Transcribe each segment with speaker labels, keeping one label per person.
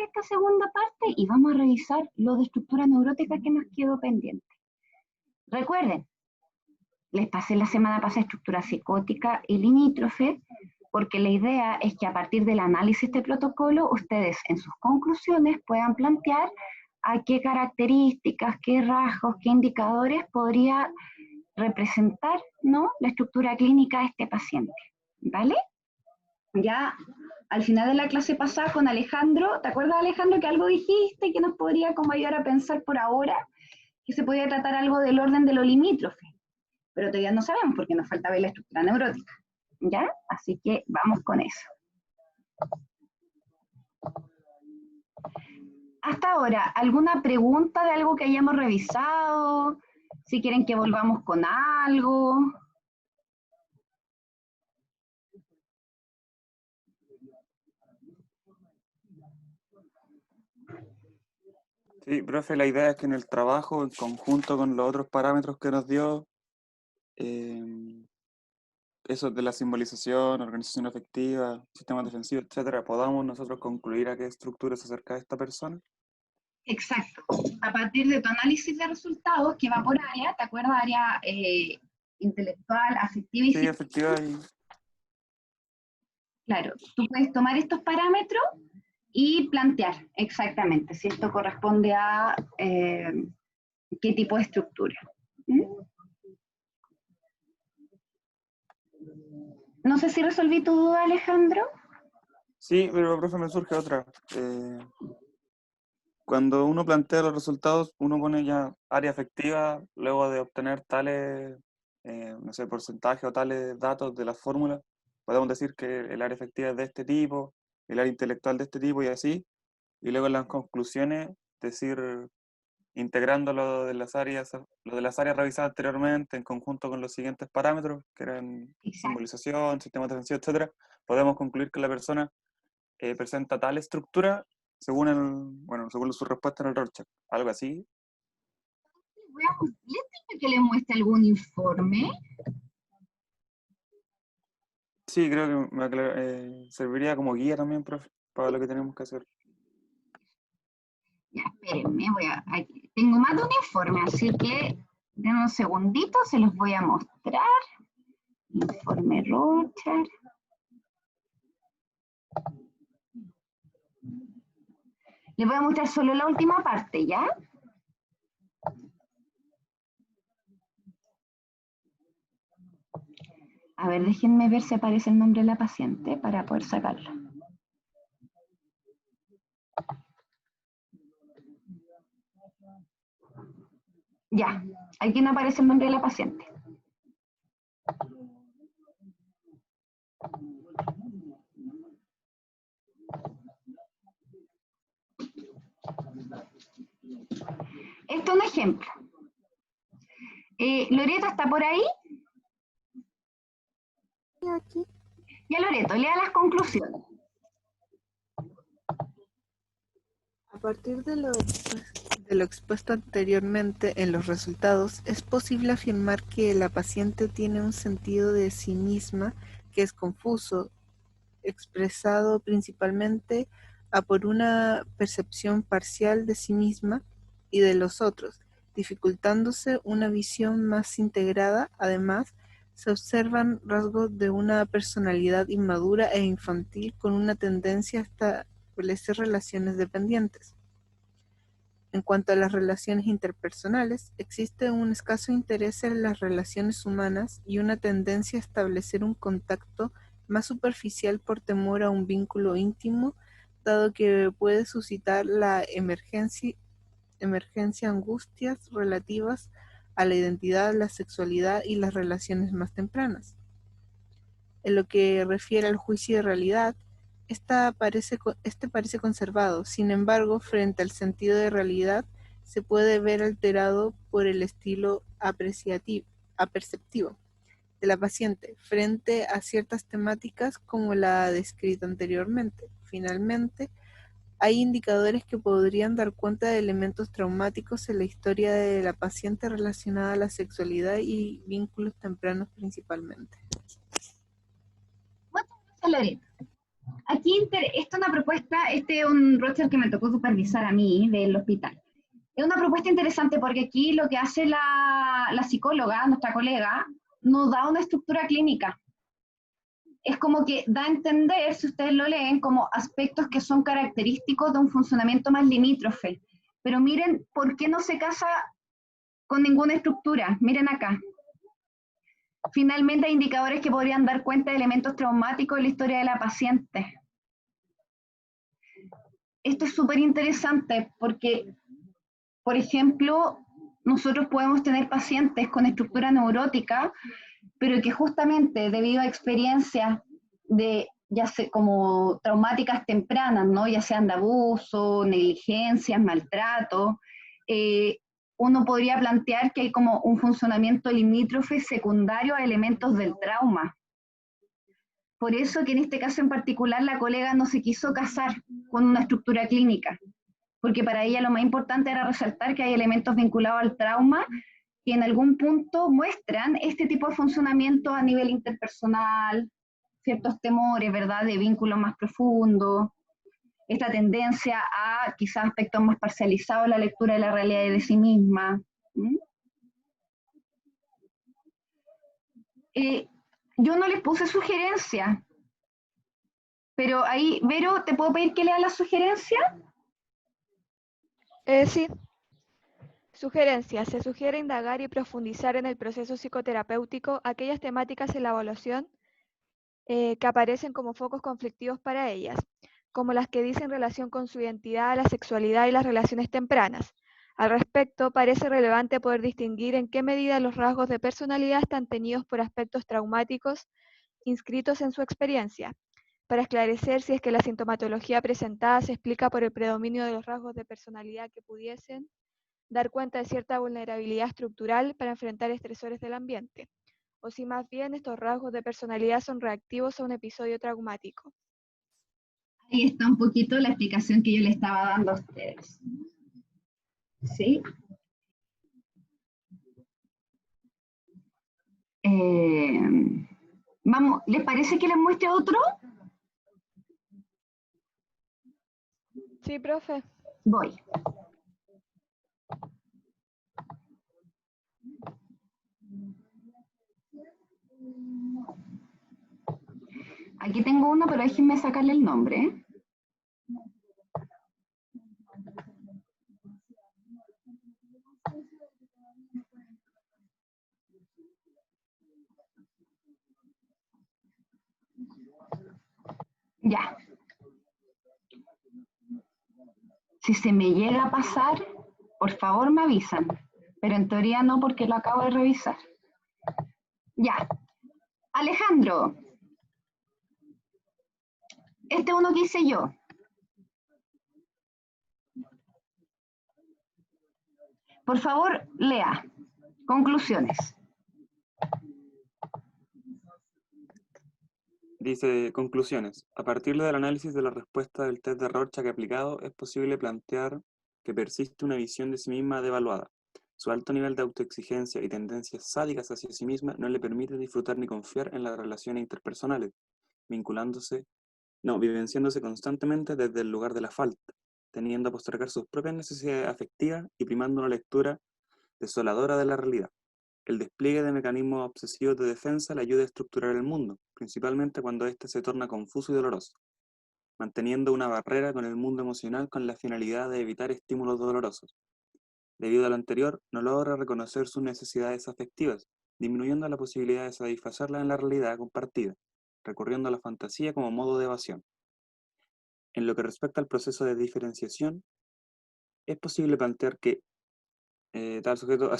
Speaker 1: esta segunda parte y vamos a revisar lo de estructura neurótica que nos quedó pendiente. Recuerden, les pasé la semana pasada estructura psicótica y limítrofe, porque la idea es que a partir del análisis de protocolo, ustedes en sus conclusiones puedan plantear a qué características, qué rasgos, qué indicadores podría representar, ¿no?, la estructura clínica de este paciente, ¿vale? Ya al final de la clase pasada con Alejandro, ¿te acuerdas, Alejandro, que algo dijiste que nos podría como ayudar a pensar por ahora que se podía tratar algo del orden de lo limítrofe? Pero todavía no sabemos porque nos falta ver la estructura neurótica, ¿ya? Así que vamos con eso. Hasta ahora, ¿alguna pregunta de algo que hayamos revisado? Si quieren que volvamos con algo.
Speaker 2: Sí, profe, la idea es que en el trabajo, en conjunto con los otros parámetros que nos dio, eso de la simbolización, organización efectiva, sistema defensivo, etcétera, podamos nosotros concluir a qué estructura se acerca esta persona.
Speaker 1: Exacto. A partir de tu análisis de resultados, que va por área, ¿te acuerdas? Área intelectual, afectiva y
Speaker 2: Sí,
Speaker 1: psicológica.
Speaker 2: efectiva y...
Speaker 1: Claro, tú puedes tomar estos parámetros y plantear exactamente si esto corresponde a qué tipo de estructura. ¿Mm? No sé si resolví tu duda, Alejandro.
Speaker 2: Sí, pero profe, me surge otra. Cuando uno plantea los resultados, uno pone ya área efectiva, luego de obtener tales, no sé, porcentaje o tales datos de la fórmula, podemos decir que el área efectiva es de este tipo, el área intelectual de este tipo y así, y luego en las conclusiones decir, integrando lo de las áreas revisadas anteriormente en conjunto con los siguientes parámetros, que eran
Speaker 1: Exacto.
Speaker 2: simbolización, sistema defensivo, etcétera, podemos concluir que la persona presenta tal estructura según según su respuesta en el Rorschach, algo así.
Speaker 1: ¿Les tengo que le muestre algún informe?
Speaker 2: Sí, creo que serviría como guía también, profe, para lo que tenemos que hacer.
Speaker 1: Ya, espérenme, aquí tengo más de un informe, así que denme un segundito, se los voy a mostrar. Informe Rorschach. Les voy a mostrar solo la última parte, ¿ya? A ver, déjenme ver si aparece el nombre de la paciente para poder sacarlo. Ya, aquí no aparece el nombre de la paciente. Esto es un ejemplo. Loreto, ¿está por ahí?
Speaker 3: Aquí.
Speaker 1: Ya, Loreto, lea las conclusiones.
Speaker 3: A partir de lo expuesto anteriormente en los resultados, es posible afirmar que la paciente tiene un sentido de sí misma que es confuso, expresado principalmente por una percepción parcial de sí misma y de los otros, dificultándose una visión más integrada. Además, se observan rasgos de una personalidad inmadura e infantil con una tendencia a establecer relaciones dependientes. En cuanto a las relaciones interpersonales, existe un escaso interés en las relaciones humanas y una tendencia a establecer un contacto más superficial por temor a un vínculo íntimo, dado que puede suscitar la emergencia angustias relativas a la identidad, la sexualidad y las relaciones más tempranas. En lo que refiere al juicio de realidad, este parece conservado. Sin embargo, frente al sentido de realidad, se puede ver alterado por el estilo aperceptivo de la paciente frente a ciertas temáticas como la descrita anteriormente. Finalmente, hay indicadores que podrían dar cuenta de elementos traumáticos en la historia de la paciente relacionada a la sexualidad y vínculos tempranos principalmente.
Speaker 1: Muchas gracias, Loreto. Aquí, esta es una propuesta, este es un roster que me tocó supervisar a mí del hospital. Es una propuesta interesante porque aquí lo que hace la psicóloga, nuestra colega, nos da una estructura clínica. Es como que da a entender, si ustedes lo leen, como aspectos que son característicos de un funcionamiento más limítrofe. Pero miren, ¿por qué no se casa con ninguna estructura? Miren acá. Finalmente hay indicadores que podrían dar cuenta de elementos traumáticos en la historia de la paciente. Esto es súper interesante porque, por ejemplo, nosotros podemos tener pacientes con estructura neurótica, pero que justamente debido a experiencias de ya sea como traumáticas tempranas, ¿no? Ya sean de abuso, negligencias, maltrato, eh, uno podría plantear que hay como un funcionamiento limítrofe secundario a elementos del trauma. Por eso que en este caso en particular la colega no se quiso casar con una estructura clínica, porque para ella lo más importante era resaltar que hay elementos vinculados al trauma que en algún punto muestran este tipo de funcionamiento a nivel interpersonal, ciertos temores, ¿verdad?, de vínculos más profundos, esta tendencia a quizás aspectos más parcializados en la lectura de la realidad y de sí misma. ¿Mm? Yo no les puse sugerencia, pero ahí, Vero, ¿te puedo pedir que leas la sugerencia?
Speaker 4: Sí. Sugerencias. Se sugiere indagar y profundizar en el proceso psicoterapéutico aquellas temáticas en la evaluación que aparecen como focos conflictivos para ellas, como las que dicen relación con su identidad, la sexualidad y las relaciones tempranas. Al respecto, parece relevante poder distinguir en qué medida los rasgos de personalidad están teñidos por aspectos traumáticos inscritos en su experiencia, para esclarecer si es que la sintomatología presentada se explica por el predominio de los rasgos de personalidad que pudiesen dar cuenta de cierta vulnerabilidad estructural para enfrentar estresores del ambiente, o si más bien estos rasgos de personalidad son reactivos a un episodio traumático.
Speaker 1: Ahí está un poquito la explicación que yo le estaba dando a ustedes. ¿Sí? Vamos, ¿les parece que les muestre otro?
Speaker 4: Sí, profe.
Speaker 1: Voy. Aquí tengo uno, pero déjenme sacarle el nombre. Ya. Si se me llega a pasar, por favor me avisan. Pero en teoría no, porque lo acabo de revisar. Ya. Alejandro. Este uno que hice yo. Por favor, lea. Conclusiones.
Speaker 2: Dice, conclusiones. A partir del análisis de la respuesta del test de Rorschach aplicado, es posible plantear que persiste una visión de sí misma devaluada. Su alto nivel de autoexigencia y tendencias sádicas hacia sí misma no le permite disfrutar ni confiar en las relaciones interpersonales, vivenciándose constantemente desde el lugar de la falta, teniendo a postergar sus propias necesidades afectivas y primando una lectura desoladora de la realidad. El despliegue de mecanismos obsesivos de defensa le ayuda a estructurar el mundo, principalmente cuando éste se torna confuso y doloroso, manteniendo una barrera con el mundo emocional con la finalidad de evitar estímulos dolorosos. Debido a lo anterior, no logra reconocer sus necesidades afectivas, disminuyendo la posibilidad de satisfacerlas en la realidad compartida, recurriendo a la fantasía como modo de evasión. En lo que respecta al proceso de diferenciación, es posible plantear que tal sujeto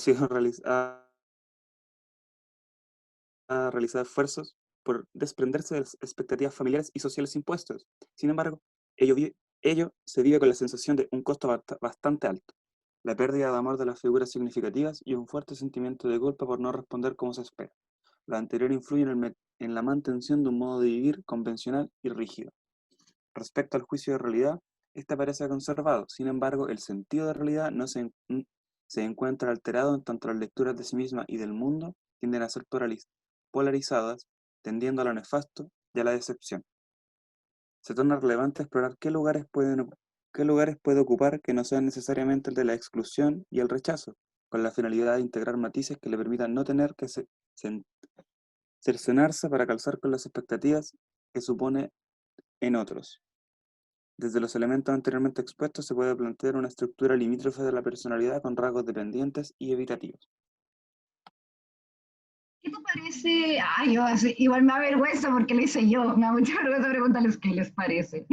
Speaker 2: ha realizado esfuerzos por desprenderse de las expectativas familiares y sociales impuestas. Sin embargo, ello se vive con la sensación de un costo bastante alto, la pérdida de amor de las figuras significativas y un fuerte sentimiento de culpa por no responder como se espera. Lo anterior influye en la mantención de un modo de vivir convencional y rígido. Respecto al juicio de realidad, este parece conservado. Sin embargo, el sentido de realidad no se encuentra alterado en tanto las lecturas de sí misma y del mundo tienden a ser polarizadas, tendiendo a lo nefasto y a la decepción. se torna relevante explorar qué lugares puede ocupar que no sean necesariamente el de la exclusión y el rechazo, con la finalidad de integrar matices que le permitan no tener que cercenarse para calzar con las expectativas que supone en otros. Desde los elementos anteriormente expuestos se puede plantear una estructura limítrofe de la personalidad con rasgos dependientes y evitativos.
Speaker 1: ¿Qué te parece? Ay, igual me da vergüenza porque lo hice yo, me da mucha vergüenza preguntarles qué les parece.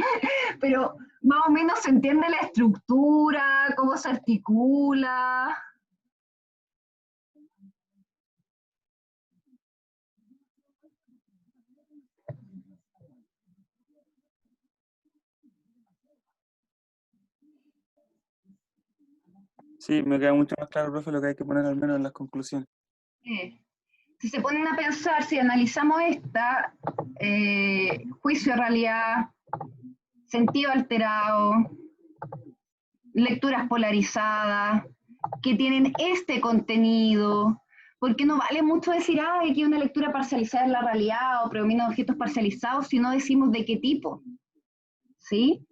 Speaker 1: Pero más o menos se entiende la estructura, cómo se articula.
Speaker 2: Sí, me queda mucho más claro, profe, lo que hay que poner al menos en las conclusiones.
Speaker 1: Si se ponen a pensar, si analizamos esta, juicio de realidad, sentido alterado, lecturas polarizadas, que tienen este contenido, porque no vale mucho decir, que una lectura parcializada es la realidad o predomina objetos parcializados, si no decimos de qué tipo, ¿sí?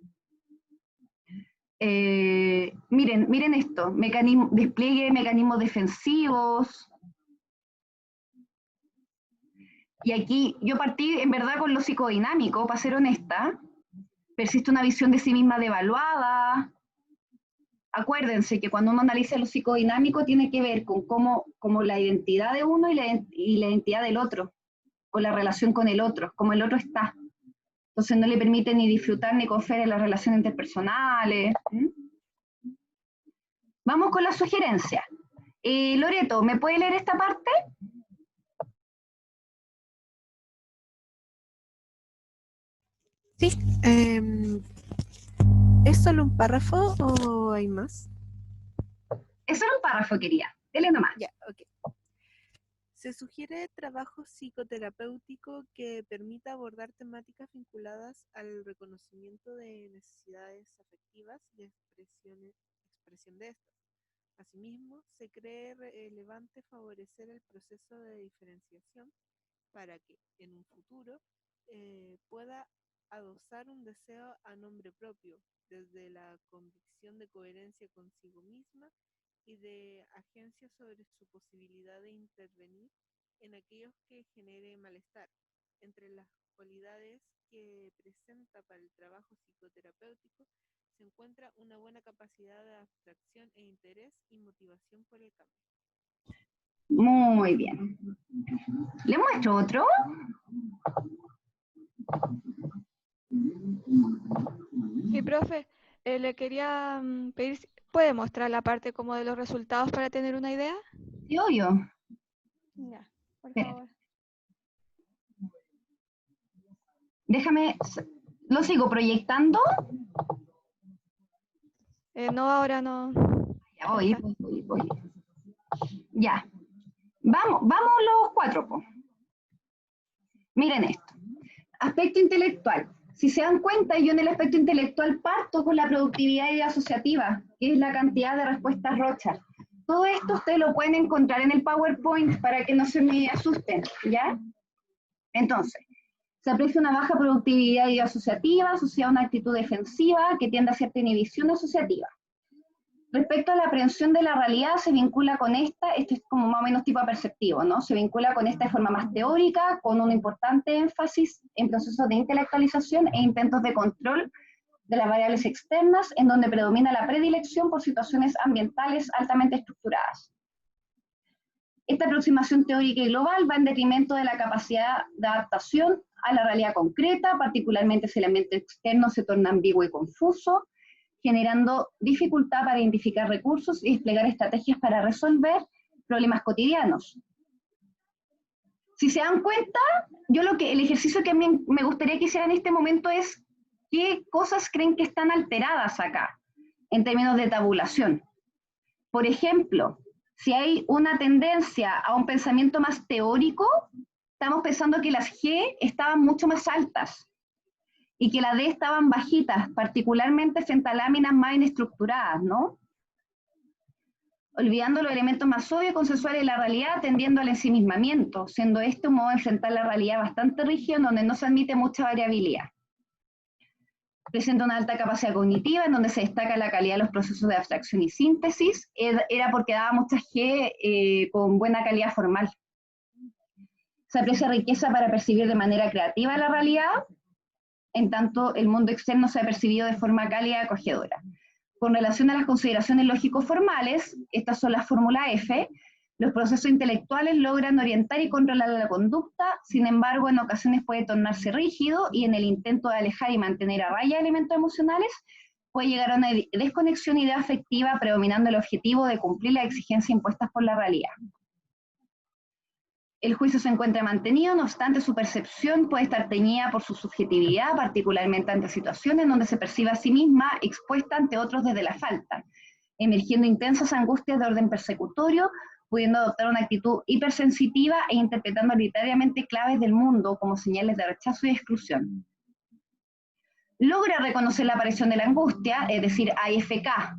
Speaker 1: Miren esto, despliegue de mecanismos defensivos. Y aquí yo partí en verdad con lo psicodinámico, para ser honesta. Persiste una visión de sí misma devaluada. Acuérdense que cuando uno analiza lo psicodinámico tiene que ver con cómo la identidad de uno y la identidad del otro, o la relación con el otro, cómo el otro está. Entonces no le permite ni disfrutar ni confiar en las relaciones interpersonales. Vamos con la sugerencia. Loreto, ¿me puede leer esta parte?
Speaker 3: Sí. ¿Es solo un párrafo o hay más?
Speaker 1: Es solo un párrafo, quería. Dele nomás.
Speaker 3: Ya, ok. Se sugiere trabajo psicoterapéutico que permita abordar temáticas vinculadas al reconocimiento de necesidades afectivas y expresión de estas. Asimismo, se cree relevante favorecer el proceso de diferenciación para que, en un futuro, pueda adosar un deseo a nombre propio, desde la convicción de coherencia consigo misma y de agencia sobre su posibilidad de intervenir en aquellos que genere malestar. Entre las cualidades que presenta para el trabajo psicoterapéutico se encuentra una buena capacidad de abstracción e interés y motivación por el cambio.
Speaker 1: Muy bien. ¿Le muestro otro?
Speaker 4: Sí, profe, le quería pedir, ¿puede mostrar la parte como de los resultados para tener una idea?
Speaker 1: Sí, obvio.
Speaker 4: Ya, por
Speaker 1: Espera.
Speaker 4: favor.
Speaker 1: Déjame, ¿lo sigo proyectando?
Speaker 4: No, ahora no.
Speaker 1: Ya voy. Ya. Vamos los cuatro, po. Miren esto. Aspecto intelectual. Si se dan cuenta, yo en el aspecto intelectual parto con la productividad asociativa, que es la cantidad de respuestas Rorschach. Todo esto ustedes lo pueden encontrar en el PowerPoint para que no se me asusten, ¿ya? Entonces, se aprecia una baja productividad asociativa asociada a una actitud defensiva que tiende a cierta inhibición asociativa. Respecto a la aprehensión de la realidad, se vincula con esta, esto es como más o menos tipo perceptivo, ¿no? Se vincula con esta de forma más teórica, con un importante énfasis en procesos de intelectualización e intentos de control de las variables externas, en donde predomina la predilección por situaciones ambientales altamente estructuradas. Esta aproximación teórica y global va en detrimento de la capacidad de adaptación a la realidad concreta, particularmente si el ambiente externo se torna ambiguo y confuso, generando dificultad para identificar recursos y desplegar estrategias para resolver problemas cotidianos. Si se dan cuenta, el ejercicio que a mí me gustaría que hicieran en este momento es qué cosas creen que están alteradas acá, en términos de tabulación. Por ejemplo, si hay una tendencia a un pensamiento más teórico, estamos pensando que las G estaban mucho más altas y que las D estaban bajitas, particularmente frente a láminas más inestructuradas, ¿no? Olvidando los elementos más obvios y consensuales de la realidad, tendiendo al ensimismamiento, siendo este un modo de enfrentar la realidad bastante rígido, donde no se admite mucha variabilidad. presenta una alta capacidad cognitiva, en donde se destaca la calidad de los procesos de abstracción y síntesis, era porque daba muchas G con buena calidad formal. Se aprecia riqueza para percibir de manera creativa la realidad, en tanto el mundo externo se ha percibido de forma cálida y acogedora. Con relación a las consideraciones lógico-formales, estas son las fórmulas F, los procesos intelectuales logran orientar y controlar la conducta, sin embargo, en ocasiones puede tornarse rígido y en el intento de alejar y mantener a raya elementos emocionales, puede llegar a una desconexión idea afectiva predominando el objetivo de cumplir las exigencias impuestas por la realidad. El juicio se encuentra mantenido, no obstante su percepción puede estar teñida por su subjetividad, particularmente ante situaciones donde se percibe a sí misma expuesta ante otros desde la falta, emergiendo intensas angustias de orden persecutorio, pudiendo adoptar una actitud hipersensitiva e interpretando arbitrariamente claves del mundo como señales de rechazo y exclusión. Logra reconocer la aparición de la angustia, es decir, AFK.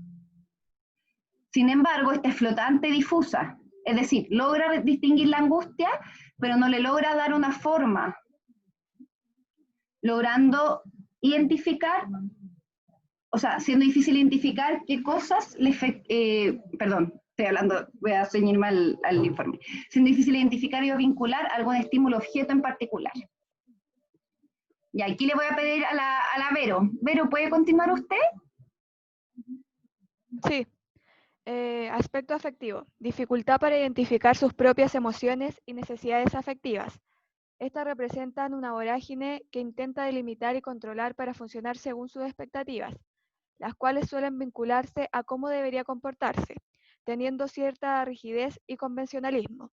Speaker 1: Sin embargo, esta es flotante y difusa, es decir, logra distinguir la angustia, pero no le logra dar una forma, logrando identificar, o sea, siendo difícil identificar qué cosas le perdón, estoy hablando, voy a ceñirme al informe, siendo difícil identificar y vincular algún estímulo objeto en particular. Y aquí le voy a pedir a la Vero. Vero, ¿puede continuar usted?
Speaker 4: Sí. Aspecto afectivo. Dificultad para identificar sus propias emociones y necesidades afectivas. Estas representan una vorágine que intenta delimitar y controlar para funcionar según sus expectativas, las cuales suelen vincularse a cómo debería comportarse, teniendo cierta rigidez y convencionalismo.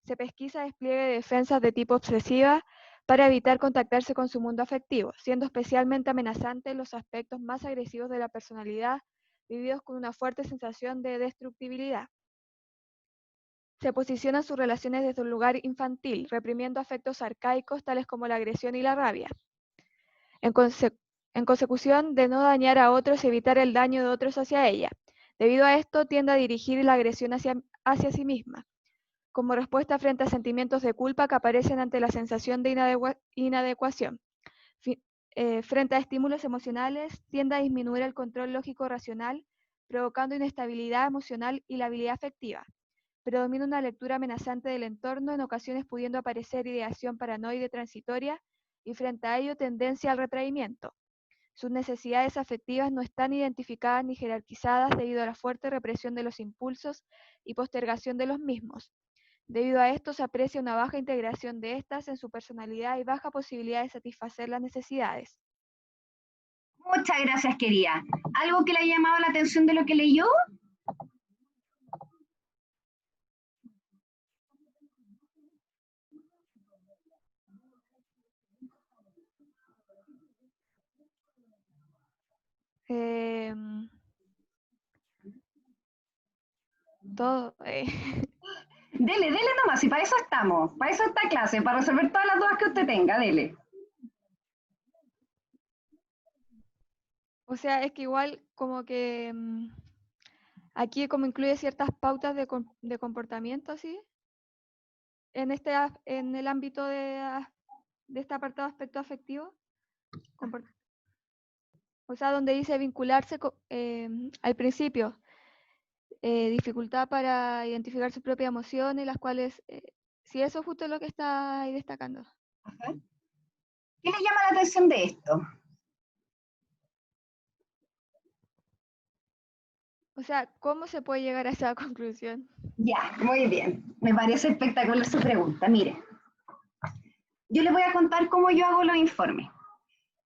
Speaker 4: Se pesquisa despliegue de defensas de tipo obsesiva para evitar contactarse con su mundo afectivo, siendo especialmente amenazantes los aspectos más agresivos de la personalidad, vividos con una fuerte sensación de destructibilidad. Se posicionan sus relaciones desde un lugar infantil, reprimiendo afectos arcaicos tales como la agresión y la rabia. En consecución de no dañar a otros y evitar el daño de otros hacia ella. Debido a esto, tiende a dirigir la agresión hacia sí misma, como respuesta frente a sentimientos de culpa que aparecen ante la sensación de inadecuación. Frente a estímulos emocionales, tiende a disminuir el control lógico-racional, provocando inestabilidad emocional y la habilidad afectiva. Predomina una lectura amenazante del entorno, en ocasiones pudiendo aparecer ideación paranoide transitoria y frente a ello tendencia al retraimiento. Sus necesidades afectivas no están identificadas ni jerarquizadas debido a la fuerte represión de los impulsos y postergación de los mismos. Debido a esto se aprecia una baja integración de estas en su personalidad y baja posibilidad de satisfacer las necesidades.
Speaker 1: Muchas gracias, querida. ¿Algo que le haya llamado la atención de lo que leyó?
Speaker 4: Todo.
Speaker 1: Dele nomás, y para eso estamos, para eso está clase, para resolver todas las dudas que usted tenga, dele.
Speaker 4: O sea, es que igual como que aquí como incluye ciertas pautas de comportamiento, ¿sí? En el ámbito de este apartado aspecto afectivo. O sea, donde dice vincularse al principio, dificultad para identificar sus propias emociones, las cuales, si eso es justo lo que está ahí destacando.
Speaker 1: Ajá. ¿Qué le llama la atención de esto?
Speaker 4: O sea, ¿cómo se puede llegar a esa conclusión?
Speaker 1: Ya, muy bien. Me parece espectacular su pregunta. Mire, yo le voy a contar cómo yo hago los informes.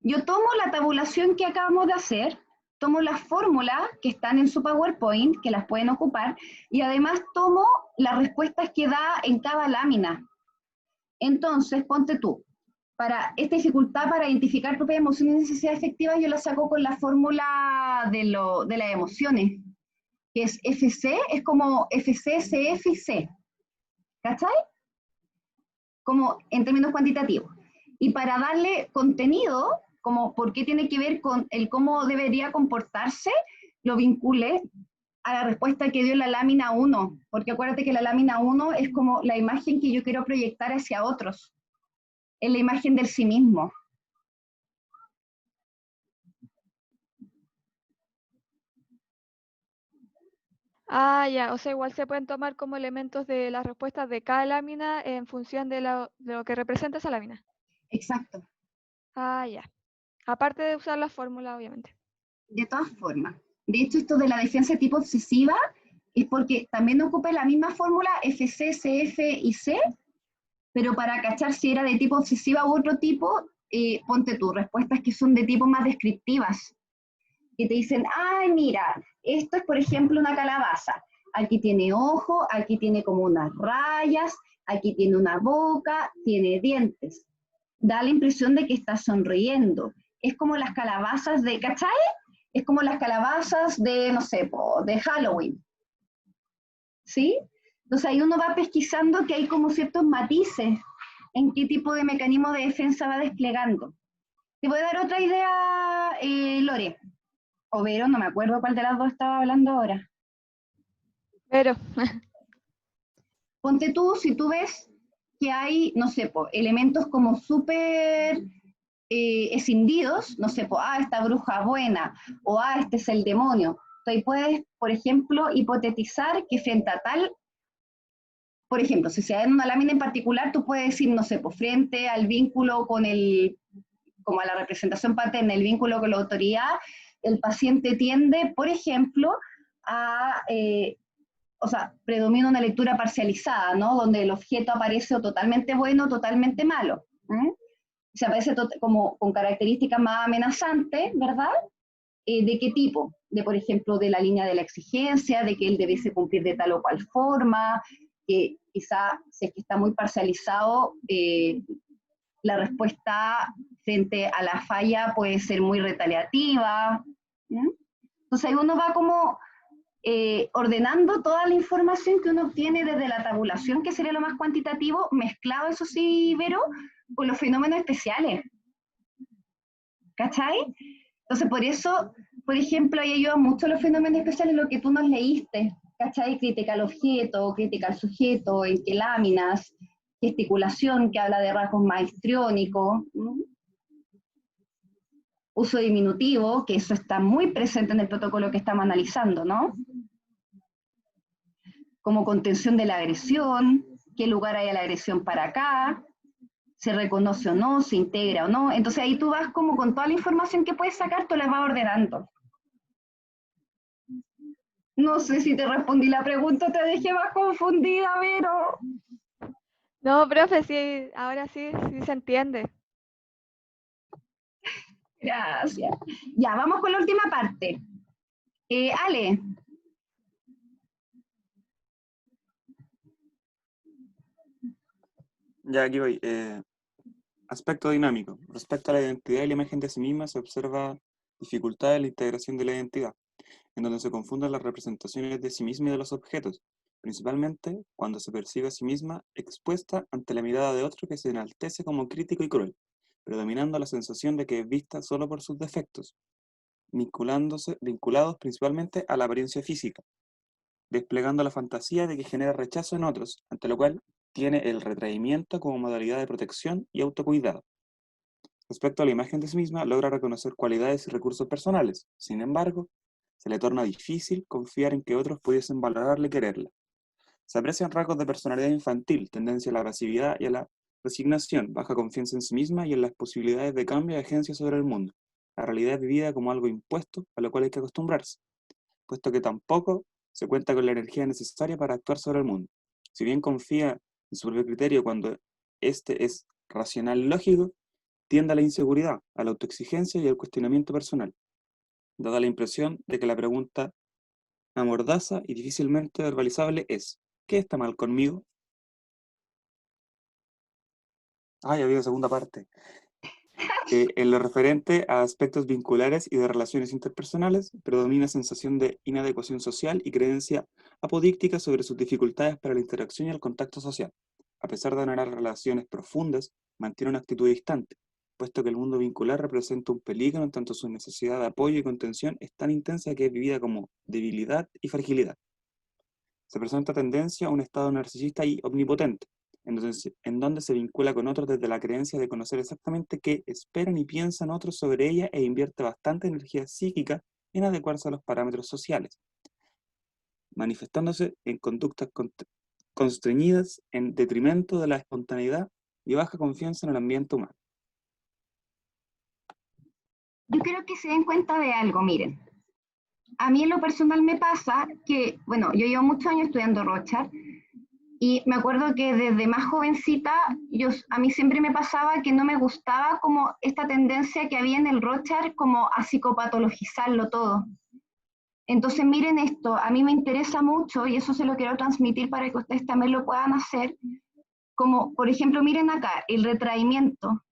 Speaker 1: Yo tomo la tabulación que acabamos de hacer, tomo las fórmulas que están en su PowerPoint, que las pueden ocupar, y además tomo las respuestas que da en cada lámina. Entonces, ponte tú, para esta dificultad para identificar propias emociones y necesidades efectivas, yo la saco con la fórmula de las emociones, que es FC, es como FC, CF y C. ¿Cachai? Como en términos cuantitativos. Y para darle contenido, como por qué tiene que ver con el cómo debería comportarse, lo vinculé a la respuesta que dio la lámina 1, porque acuérdate que la lámina 1 es como la imagen que yo quiero proyectar hacia otros, es la imagen del sí mismo.
Speaker 4: Ah, ya, o sea, igual se pueden tomar como elementos de las respuestas de cada lámina en función de lo que representa esa lámina.
Speaker 1: Exacto.
Speaker 4: Ah, ya. Aparte de usar la fórmula, obviamente.
Speaker 1: De todas formas. De hecho, esto de la defensa de tipo obsesiva es porque también ocupa la misma fórmula FC, CF y C, pero para cachar si era de tipo obsesiva u otro tipo, ponte tus respuestas que son de tipo más descriptivas, que te dicen, ay, mira, esto es, por ejemplo, una calabaza. Aquí tiene ojo, aquí tiene como unas rayas, aquí tiene una boca, tiene dientes. Da la impresión de que está sonriendo. Es como las calabazas de, ¿cachai? Es como las calabazas de, no sé, de Halloween. ¿Sí? Entonces ahí uno va pesquisando que hay como ciertos matices en qué tipo de mecanismo de defensa va desplegando. Te voy a dar otra idea, Lore, o Vero, no me acuerdo cuál de las dos estaba hablando ahora.
Speaker 4: Pero,
Speaker 1: Ponte tú, si tú ves que hay, no sé, elementos como súper escindidos, no sé, esta bruja buena, o este es el demonio. Entonces puedes, por ejemplo, hipotetizar que frente a tal, por ejemplo, si se da en una lámina en particular, tú puedes decir, no sé, frente al vínculo con el, como a la representación paterna, el vínculo con la autoridad, el paciente tiende, por ejemplo, a, o sea, predomina una lectura parcializada, ¿no? Donde el objeto aparece o totalmente bueno o totalmente malo. Se aparece como con características más amenazantes, ¿verdad? ¿De qué tipo? De, por ejemplo, de la línea de la exigencia, de que él debiese cumplir de tal o cual forma, que quizá, si es que está muy parcializado, la respuesta frente a la falla puede ser muy retaliativa. Entonces ahí uno va como ordenando toda la información que uno obtiene desde la tabulación, que sería lo más cuantitativo, mezclado, eso sí, Vero, con los fenómenos especiales. ¿Cachai? Entonces, por eso, por ejemplo, ahí ayudan mucho los fenómenos especiales, lo que tú nos leíste, ¿cachai? Crítica al objeto, crítica al sujeto, en qué láminas, gesticulación, que habla de rasgos maestriónicos, uso diminutivo, que eso está muy presente en el protocolo que estamos analizando, ¿no? Como contención de la agresión, qué lugar hay a la agresión para acá, se reconoce o no, se integra o no. Entonces ahí tú vas como con toda la información que puedes sacar, tú la vas ordenando. No sé si te respondí la pregunta, te dejé más confundida, Vero.
Speaker 4: no, profe, sí, ahora sí, sí se entiende.
Speaker 1: Gracias. Ya, vamos con la última parte. Ale.
Speaker 2: Ya aquí voy. Aspecto dinámico. Respecto a la identidad y la imagen de sí misma, se observa dificultad en la integración de la identidad, en donde se confunden las representaciones de sí misma y de los objetos, principalmente cuando se percibe a sí misma expuesta ante la mirada de otro que se enaltece como crítico y cruel, predominando la sensación de que es vista solo por sus defectos, vinculados principalmente a la apariencia física, desplegando la fantasía de que genera rechazo en otros, ante lo cual tiene el retraimiento como modalidad de protección y autocuidado. Respecto a la imagen de sí misma, logra reconocer cualidades y recursos personales. Sin embargo, se le torna difícil confiar en que otros pudiesen valorarla y quererla. Se aprecian rasgos de personalidad infantil, tendencia a la pasividad y a la resignación, baja confianza en sí misma y en las posibilidades de cambio y agencia sobre el mundo. La realidad es vivida como algo impuesto, a lo cual hay que acostumbrarse, puesto que tampoco se cuenta con la energía necesaria para actuar sobre el mundo. Si bien confía en su propio criterio cuando éste es racional y lógico, tiende a la inseguridad, a la autoexigencia y al cuestionamiento personal, dada la impresión de que la pregunta amordaza y difícilmente verbalizable es: ¿qué está mal conmigo? Ya había segunda parte. En lo referente a aspectos vinculares y de relaciones interpersonales, predomina sensación de inadecuación social y creencia apodíctica sobre sus dificultades para la interacción y el contacto social. A pesar de generar relaciones profundas, mantiene una actitud distante, puesto que el mundo vincular representa un peligro en tanto su necesidad de apoyo y contención es tan intensa que es vivida como debilidad y fragilidad. Se presenta tendencia a un estado narcisista y omnipotente, en donde se vincula con otros desde la creencia de conocer exactamente qué esperan y piensan otros sobre ella e invierte bastante energía psíquica en adecuarse a los parámetros sociales. manifestándose en conductas constreñidas en detrimento de la espontaneidad y baja confianza en el ambiente humano.
Speaker 1: Yo quiero que se den cuenta de algo, miren. A mí en lo personal me pasa que, bueno, yo llevo muchos años estudiando Rorschach y me acuerdo que desde más jovencita a mí siempre me pasaba que no me gustaba como esta tendencia que había en el Rorschach como a psicopatologizarlo todo. Entonces miren esto, a mí me interesa mucho y eso se lo quiero transmitir para que ustedes también lo puedan hacer. Como por ejemplo, miren acá, el retraimiento.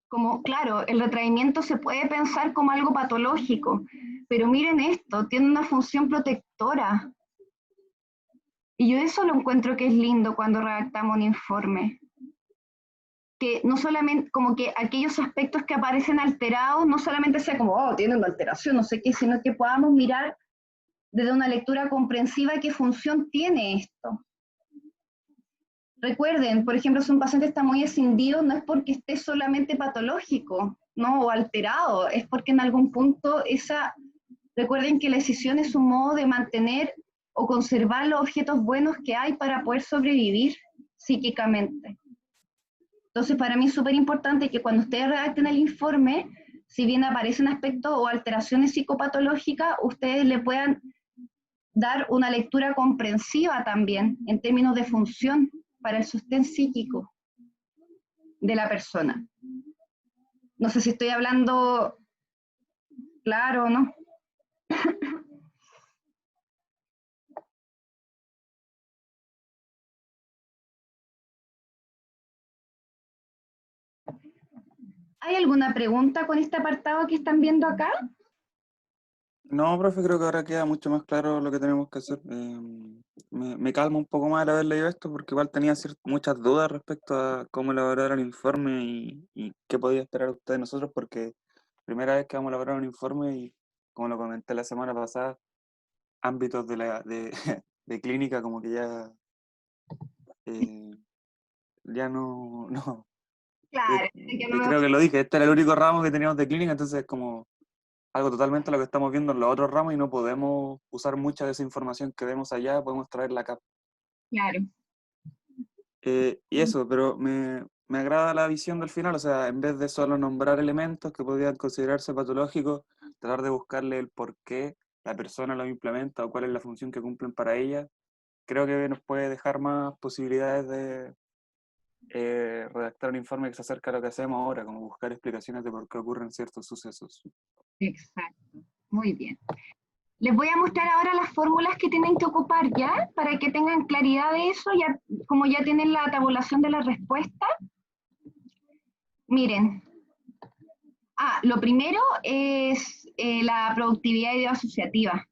Speaker 1: Como, claro, el retraimiento se puede pensar como algo patológico, pero miren esto, tiene una función protectora. Y yo eso lo encuentro que es lindo cuando redactamos un informe. Que no solamente, como que aquellos aspectos que aparecen alterados, no solamente sea como, oh, tiene una alteración, no sé qué, sino que podamos mirar desde una lectura comprensiva qué función tiene esto. Recuerden, por ejemplo, si un paciente está muy escindido, no es porque esté solamente patológico, ¿no? O alterado, es porque en algún punto recuerden que la escisión es un modo de mantener o conservar los objetos buenos que hay para poder sobrevivir psíquicamente. Entonces, para mí es súper importante que cuando ustedes redacten el informe, si bien aparecen aspectos o alteraciones psicopatológicas, ustedes le puedan dar una lectura comprensiva también, en términos de función, para el sostén psíquico de la persona. No sé si estoy hablando claro o no. ¿Hay alguna pregunta con este apartado que están viendo acá?
Speaker 2: No, profe, creo que ahora queda mucho más claro lo que tenemos que hacer. Me calma un poco más el haber leído esto, porque igual tenía muchas dudas respecto a cómo elaborar el informe y qué podía esperar usted de nosotros, porque primera vez que vamos a elaborar un informe y, como lo comenté la semana pasada, ámbitos de clínica como que ya no.
Speaker 1: Claro,
Speaker 2: Creo que lo dije, este era el único ramo que teníamos de clínica, entonces es como algo totalmente lo que estamos viendo en los otros ramos y no podemos usar mucha de esa información que vemos allá, podemos traerla acá.
Speaker 1: Claro.
Speaker 2: Y eso, pero me agrada la visión del final, o sea, en vez de solo nombrar elementos que podrían considerarse patológicos, tratar de buscarle el por qué la persona lo implementa o cuál es la función que cumplen para ella, creo que nos puede dejar más posibilidades de redactar un informe que se acerca a lo que hacemos ahora, como buscar explicaciones de por qué ocurren ciertos sucesos.
Speaker 1: Exacto, muy bien. Les voy a mostrar ahora las fórmulas que tienen que ocupar ya, para que tengan claridad de eso, ya, como ya tienen la tabulación de la respuesta. Miren. Lo primero es la productividad ideoasociativa.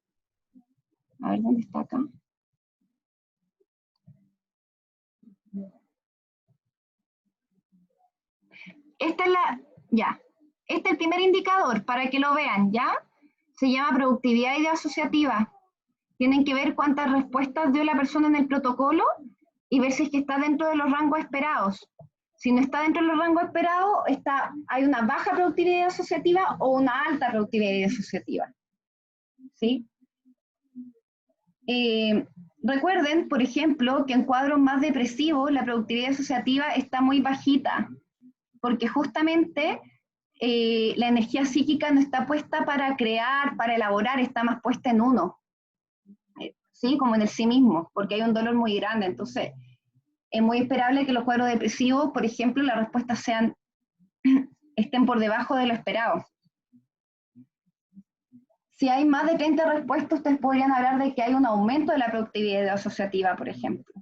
Speaker 1: A ver, ¿dónde está acá? Este es el primer indicador para que lo vean, ¿ya? Se llama productividad ideoasociativa. Tienen que ver cuántas respuestas dio la persona en el protocolo y ver si es que está dentro de los rangos esperados. Si no está dentro de los rangos esperados, hay una baja productividad asociativa o una alta productividad asociativa. ¿Sí? Recuerden, por ejemplo, que en cuadros más depresivos la productividad asociativa está muy bajita, porque justamente la energía psíquica no está puesta para crear, para elaborar, está más puesta en uno, ¿sí? Como en el sí mismo, porque hay un dolor muy grande. Entonces, es muy esperable que los cuadros depresivos, por ejemplo, las respuestas estén por debajo de lo esperado. Si hay más de 30 respuestas, ustedes podrían hablar de que hay un aumento de la productividad asociativa, por ejemplo.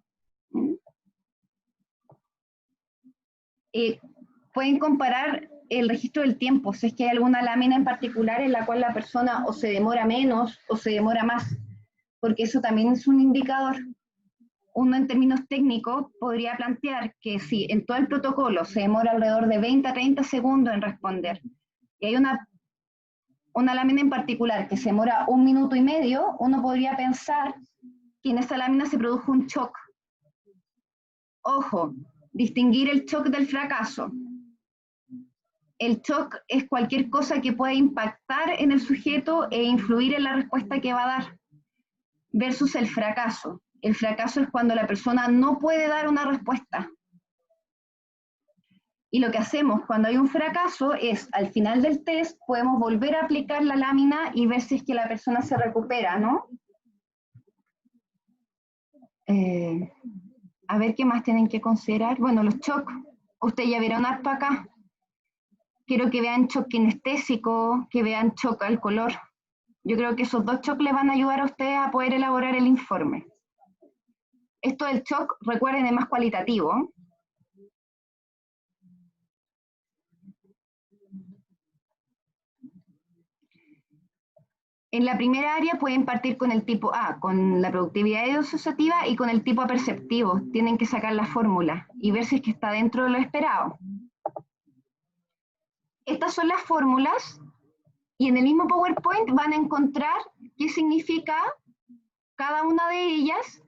Speaker 1: Pueden comparar el registro del tiempo, si es que hay alguna lámina en particular en la cual la persona o se demora menos o se demora más, porque eso también es un indicador. Uno en términos técnicos podría plantear que si en todo el protocolo se demora alrededor de 20 a 30 segundos en responder, y hay una lámina en particular que se demora 1 minuto y medio, uno podría pensar que en esa lámina se produjo un shock. Ojo, distinguir el shock del fracaso. El shock es cualquier cosa que pueda impactar en el sujeto e influir en la respuesta que va a dar. versus el fracaso. El fracaso es cuando la persona no puede dar una respuesta. Y lo que hacemos cuando hay un fracaso es, al final del test, podemos volver a aplicar la lámina y ver si es que la persona se recupera, ¿no? A ver qué más tienen que considerar. Bueno, los shock. Ustedes ya vieron harto acá. Quiero que vean shock kinestésico, que vean shock al color. Yo creo que esos dos shocks les van a ayudar a ustedes a poder elaborar el informe. Esto del shock, recuerden, es más cualitativo. En la primera área pueden partir con el tipo A, con la productividad asociativa y con el tipo aperceptivo. Tienen que sacar la fórmula y ver si es que está dentro de lo esperado. Estas son las fórmulas y en el mismo PowerPoint van a encontrar qué significa cada una de ellas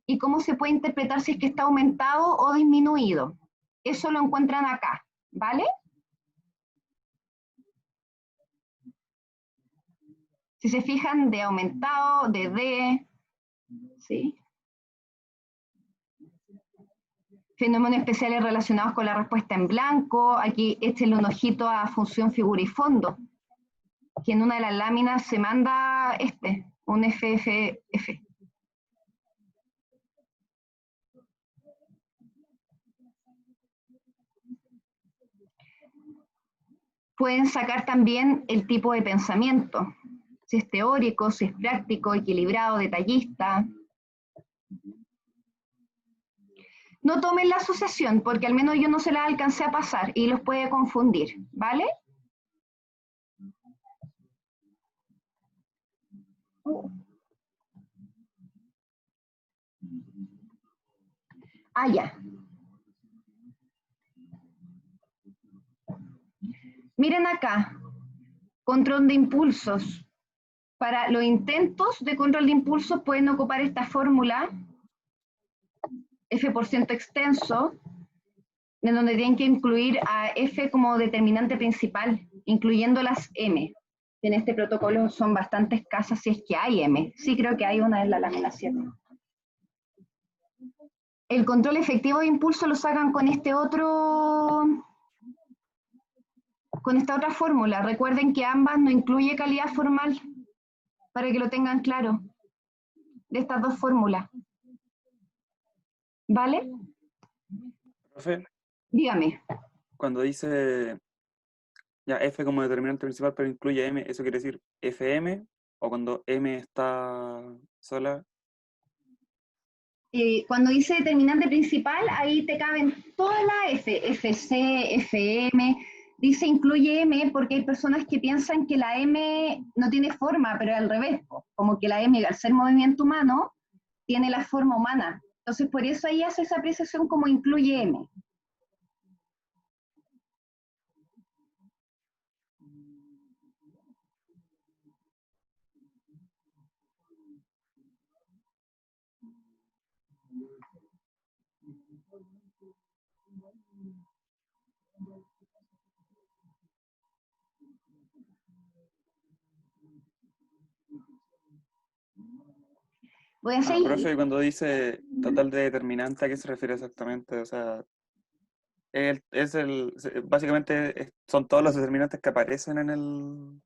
Speaker 1: y cómo se puede interpretar si es que está aumentado o disminuido. Eso lo encuentran acá, ¿vale? Si se fijan, de aumentado, de D, ¿sí? Fenómenos especiales relacionados con la respuesta en blanco. Aquí échenle un ojito a función figura y fondo, que en una de las láminas se manda un FFF. Pueden sacar también el tipo de pensamiento, si es teórico, si es práctico, equilibrado, detallista. No tomen la asociación, porque al menos yo no se la alcancé a pasar y los puede confundir, ¿vale? Ya. Miren acá, control de impulsos. Para los intentos de control de impulsos pueden ocupar esta fórmula, F% extenso, en donde tienen que incluir a F como determinante principal, incluyendo las M. En este protocolo son bastante escasas si es que hay M. Sí creo que hay una en la lámina 7. El control efectivo de impulso lo sacan con con esta otra fórmula. Recuerden que ambas no incluye calidad formal, para que lo tengan claro, de estas dos fórmulas. ¿Vale?
Speaker 2: Profe,
Speaker 1: Dígame.
Speaker 2: cuando dice ya F como determinante principal, pero incluye M, ¿eso quiere decir FM? ¿O cuando M está sola?
Speaker 1: Cuando dice determinante principal, ahí te caben todas las F, FC, FM. Dice incluye M porque hay personas que piensan que la M no tiene forma, pero al revés, como que la M, al ser movimiento humano, tiene la forma humana. Entonces, por eso ahí hace esa apreciación como incluye M. Voy a seguir.
Speaker 2: Profe, cuando dice total de determinante, ¿a qué se refiere exactamente? O sea, básicamente son todos los determinantes que aparecen en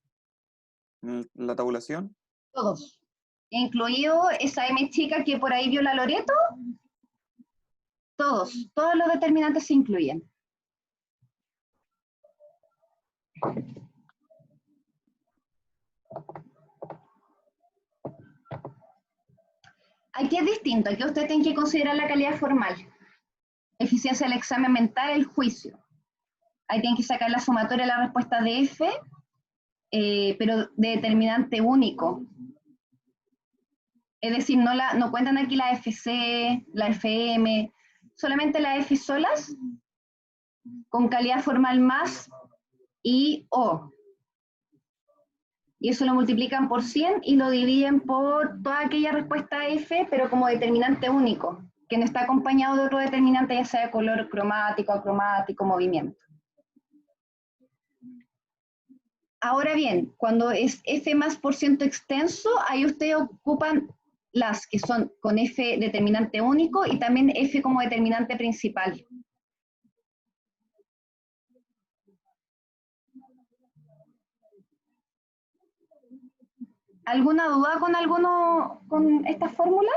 Speaker 2: la tabulación.
Speaker 1: Todos. Incluido esa M chica que por ahí vio la Loreto. Todos los determinantes se incluyen. Aquí es distinto, aquí usted tiene que considerar la calidad formal, eficiencia del examen mental, el juicio. Ahí tienen que sacar la sumatoria de la respuesta de F, pero de determinante único. Es decir, no cuentan aquí la FC, la FM, solamente la F solas, con calidad formal más y O. Y eso lo multiplican por 100 y lo dividen por toda aquella respuesta F, pero como determinante único, que no está acompañado de otro determinante, ya sea color cromático, acromático, movimiento. Ahora bien, cuando es F más por ciento extenso, ahí ustedes ocupan las que son con F determinante único y también F como determinante principal. ¿Alguna duda con esta fórmula?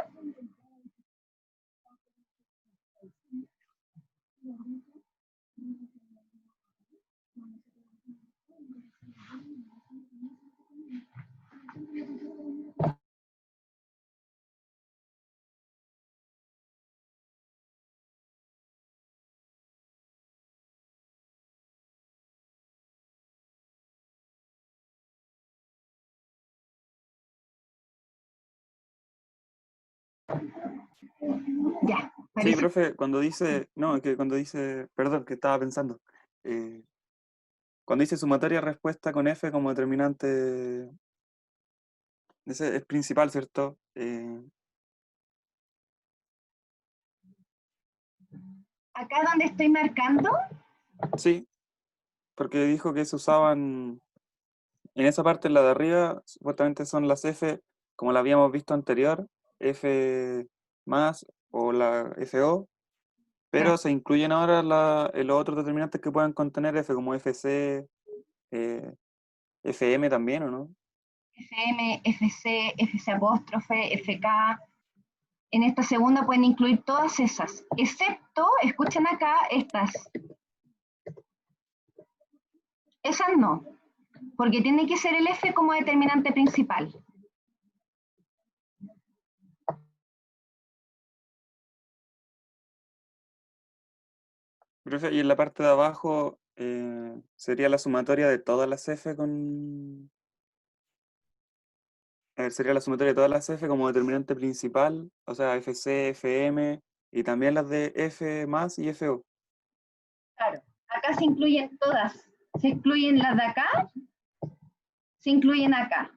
Speaker 1: Ya,
Speaker 2: Sí,
Speaker 1: parece.
Speaker 2: profe, cuando dice, no, que cuando dice, perdón, que estaba pensando, cuando dice sumatoria respuesta con F como determinante, ese es principal, ¿cierto?
Speaker 1: Acá donde estoy marcando,
Speaker 2: Sí, porque dijo que se usaban, en esa parte, en la de arriba, supuestamente son las F, como la habíamos visto anterior, F más o la FO, pero
Speaker 1: ya,
Speaker 2: se incluyen ahora los otros determinantes que puedan contener F, como FC, FM también, ¿o no?
Speaker 1: FM, FC, FC apóstrofe, FK. En esta segunda pueden incluir todas esas, excepto, escuchen acá, estas. Esas no, porque tiene que ser el F como determinante principal.
Speaker 2: Profe, y en la parte de abajo sería la sumatoria de todas las F con... A ver, sería la sumatoria de todas las F como determinante principal, o sea, FC, FM, y también las de F más y FO.
Speaker 1: Claro, acá se incluyen todas. Se incluyen las de acá, se incluyen acá,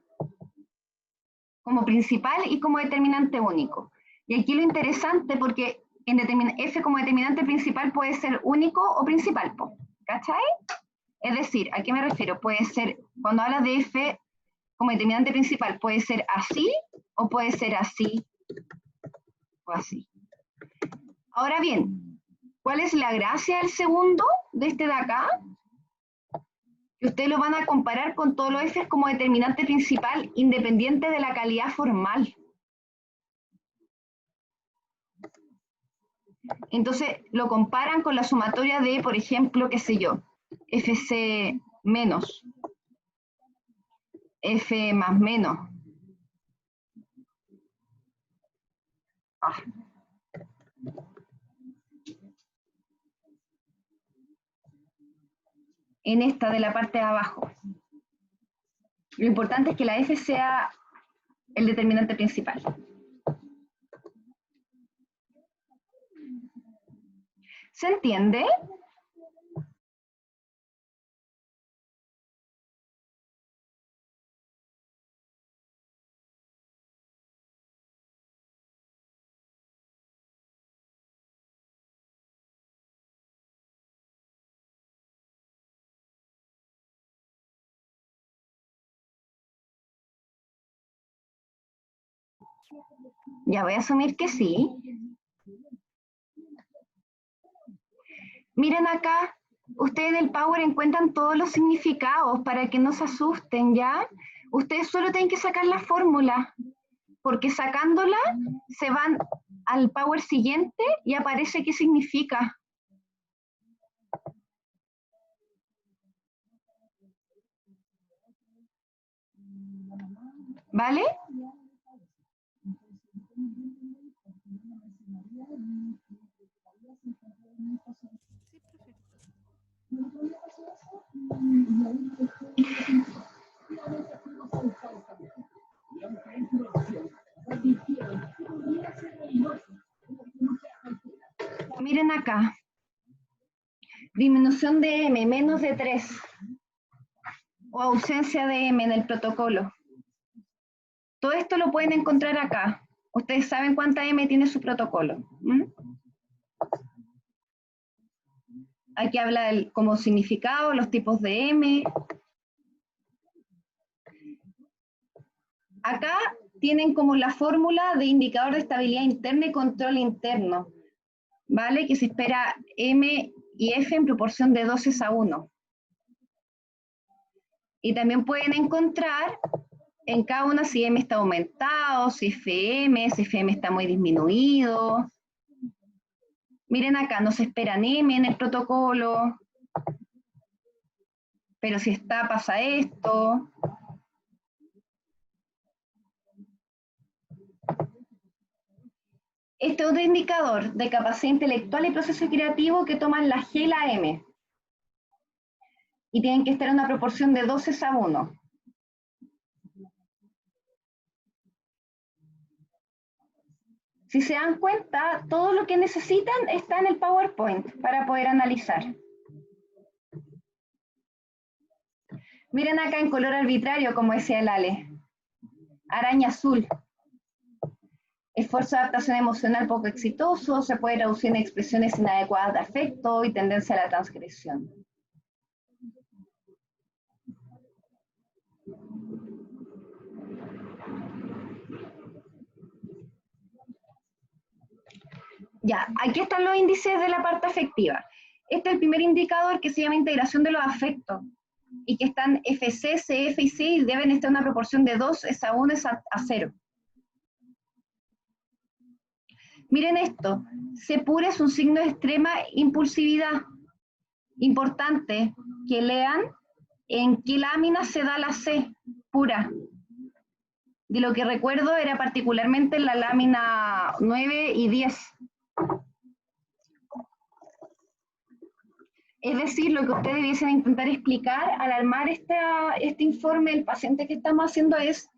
Speaker 1: como principal y como determinante único. Y aquí lo interesante, porque en F como determinante principal puede ser único o principal, ¿cachai? Es decir, ¿a qué me refiero? Puede ser, cuando hablas de F como determinante principal, puede ser así o puede ser así o así. Ahora bien, ¿cuál es la gracia del segundo, de este de acá? Que ustedes lo van a comparar con todos los Fs como determinante principal independiente de la calidad formal. Entonces lo comparan con la sumatoria de, por ejemplo, qué sé yo, Fc menos, F más menos. Ah. En esta de la parte de abajo. Lo importante es que la F sea el determinante principal. ¿Se entiende? Ya voy a asumir que sí. Miren acá, ustedes del Power encuentran todos los significados para que no se asusten, ¿ya? Ustedes solo tienen que sacar la fórmula, porque sacándola se van al Power siguiente y aparece qué significa. ¿Vale? Miren acá. Disminución de M, menos de 3. O ausencia de M en el protocolo. Todo esto lo pueden encontrar acá. Ustedes saben cuánta M tiene su protocolo. Aquí habla como significado, los tipos de M. Acá tienen como la fórmula de indicador de estabilidad interna y control interno, ¿vale? Que se espera M y F en proporción de 12:1. Y también pueden encontrar en cada una si M está aumentado, si FM está muy disminuido. Miren acá, no se esperan M en el protocolo, pero si está, pasa esto. Este otro indicador de capacidad intelectual y proceso creativo que toman la G y la M. Y tienen que estar en una proporción de 12:1. Si se dan cuenta, todo lo que necesitan está en el PowerPoint para poder analizar. Miren acá en color arbitrario, como decía el Ale. Araña azul. Esfuerzo de adaptación emocional poco exitoso, se puede traducir en expresiones inadecuadas de afecto y tendencia a la transgresión. Ya, aquí están los índices de la parte afectiva. Este es el primer indicador que se llama integración de los afectos y que están FC, CF y C y deben estar en una proporción de 2:1:0. Miren esto, C pura es un signo de extrema impulsividad. Importante que lean en qué lámina se da la C pura. De lo que recuerdo era particularmente en la lámina 9 y 10. Es decir, lo que ustedes debiesen intentar explicar al armar este informe del paciente que estamos haciendo es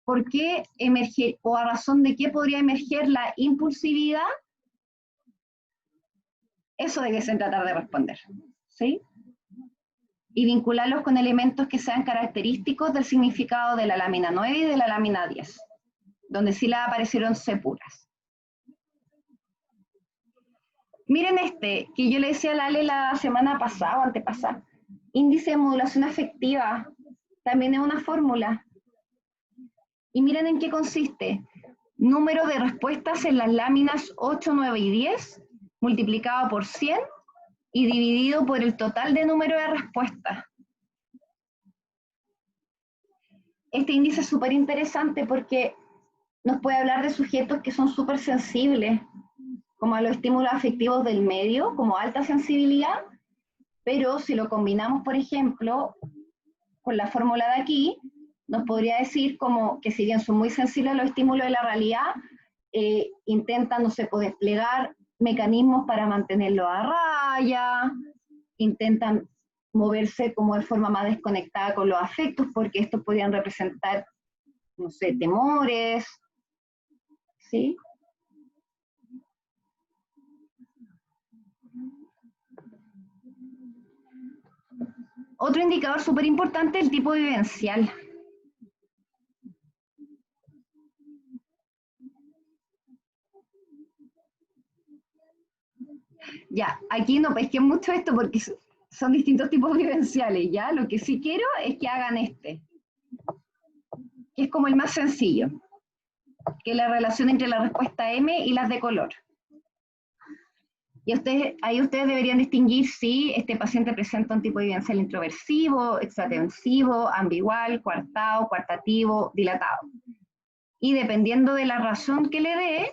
Speaker 1: por qué emerge o a razón de qué podría emerger la impulsividad. Eso debiesen tratar de responder, ¿sí? Y vincularlos con elementos que sean característicos del significado de la lámina 9 y de la lámina 10, donde sí las aparecieron C puras. Miren este, que yo le decía a Lale la semana pasada o antepasada. Índice de modulación afectiva, también es una fórmula. Y miren en qué consiste. Número de respuestas en las láminas 8, 9 y 10, multiplicado por 100 y dividido por el total de número de respuestas. Este índice es súper interesante porque nos puede hablar de sujetos que son súper sensibles, como a los estímulos afectivos del medio, como alta sensibilidad, pero si lo combinamos, por ejemplo, con la fórmula de aquí, nos podría decir como que si bien son muy sensibles a los estímulos de la realidad, intentan, no sé, desplegar mecanismos para mantenerlo a raya, intentan moverse como de forma más desconectada con los afectos, porque estos podrían representar, no sé, temores, ¿sí? Otro indicador súper importante es el tipo vivencial. Ya, aquí no pesquen mucho esto porque son distintos tipos vivenciales, ¿ya? Lo que sí quiero es que hagan este, que es como el más sencillo, que es la relación entre la respuesta M y las de color. Y ahí ustedes deberían distinguir si este paciente presenta un tipo vivencial introversivo, extratensivo, ambigual, coartado, coartativo, dilatado. Y dependiendo de la razón que le dé,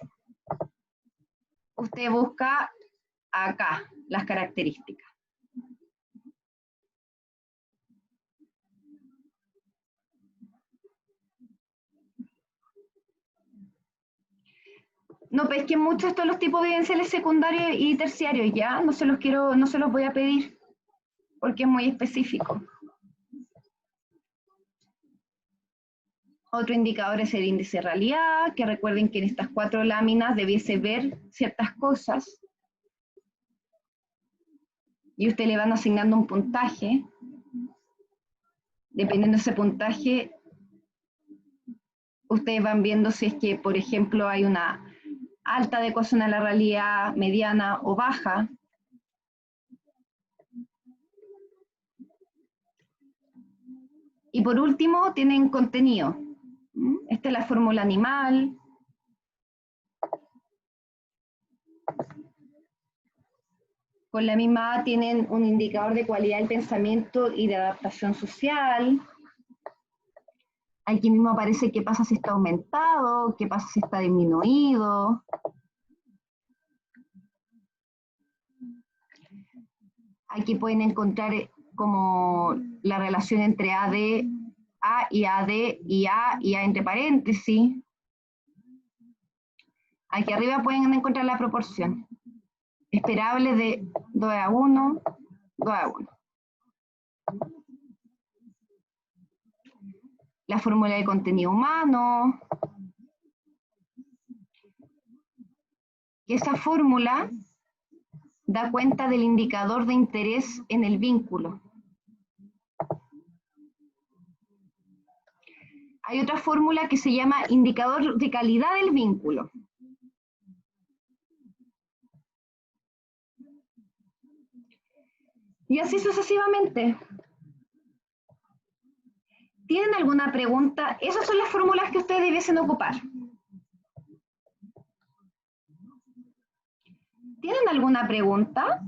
Speaker 1: usted busca acá las características. No pesquen mucho estos los tipos vivenciales secundarios y terciarios, ya, no se los voy a pedir, porque es muy específico. Otro indicador es el índice de realidad, que recuerden que en estas 4 láminas debiese ver ciertas cosas, y usted le van asignando un puntaje. Dependiendo de ese puntaje, ustedes van viendo si es que, por ejemplo, hay una alta adecuación a la realidad, mediana o baja. Y por último, tienen contenido, Esta es la fórmula animal. Con la misma A tienen un indicador de cualidad del pensamiento y de adaptación social. Aquí mismo aparece qué pasa si está aumentado, qué pasa si está disminuido. Aquí pueden encontrar como la relación entre A y AD y A entre paréntesis. Aquí arriba pueden encontrar la proporción. Esperable de 2:1, 2:1. La fórmula de contenido humano. Y esa fórmula da cuenta del indicador de interés en el vínculo. Hay otra fórmula que se llama indicador de calidad del vínculo. Y así sucesivamente. ¿Tienen alguna pregunta? Esas son las fórmulas que ustedes debiesen ocupar. ¿Tienen alguna pregunta?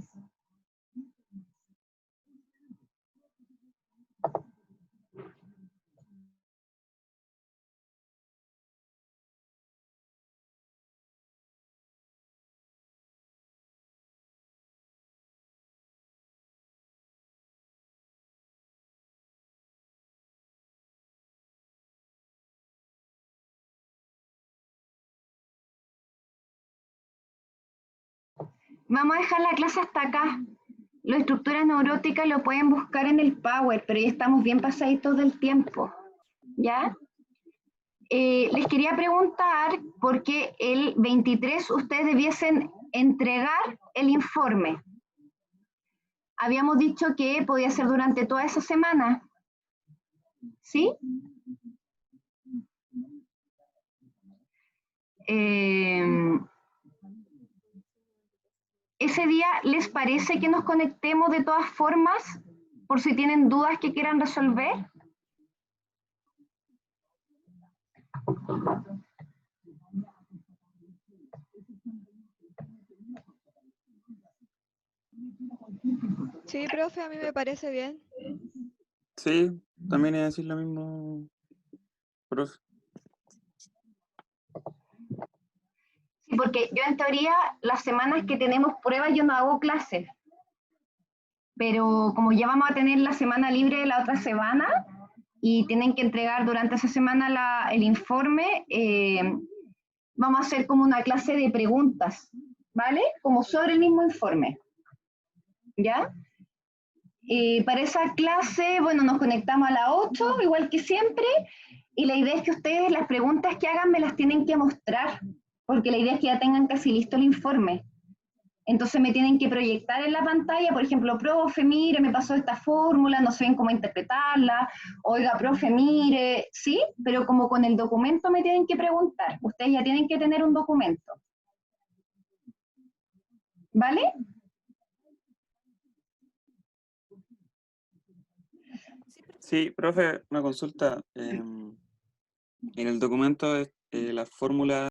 Speaker 1: Vamos a dejar la clase hasta acá. Las estructuras neuróticas lo pueden buscar en el Power, pero ya estamos bien pasaditos del tiempo. ¿Ya? Les quería preguntar por qué el 23 ustedes debiesen entregar el informe. Habíamos dicho que podía ser durante toda esa semana. ¿Sí? Ese día, ¿les parece que nos conectemos de todas formas? Por si tienen dudas que quieran resolver.
Speaker 4: Sí, profe, a mí me parece bien.
Speaker 2: Sí, también es decir lo mismo, profe.
Speaker 1: Sí, porque yo en teoría, las semanas que tenemos pruebas, yo no hago clases. Pero como ya vamos a tener la semana libre de la otra semana y tienen que entregar durante esa semana el informe, vamos a hacer como una clase de preguntas, ¿vale? Como sobre el mismo informe, ¿ya? Para esa clase, bueno, nos conectamos a las 8, igual que siempre, y la idea es que ustedes las preguntas que hagan me las tienen que mostrar, porque la idea es que ya tengan casi listo el informe. Entonces me tienen que proyectar en la pantalla, por ejemplo, profe, mire, me pasó esta fórmula, no sé bien cómo interpretarla, oiga, profe, mire, ¿sí? Pero como con el documento me tienen que preguntar, ustedes ya tienen que tener un documento. ¿Vale?
Speaker 2: Sí, profe, una consulta. En el documento la fórmula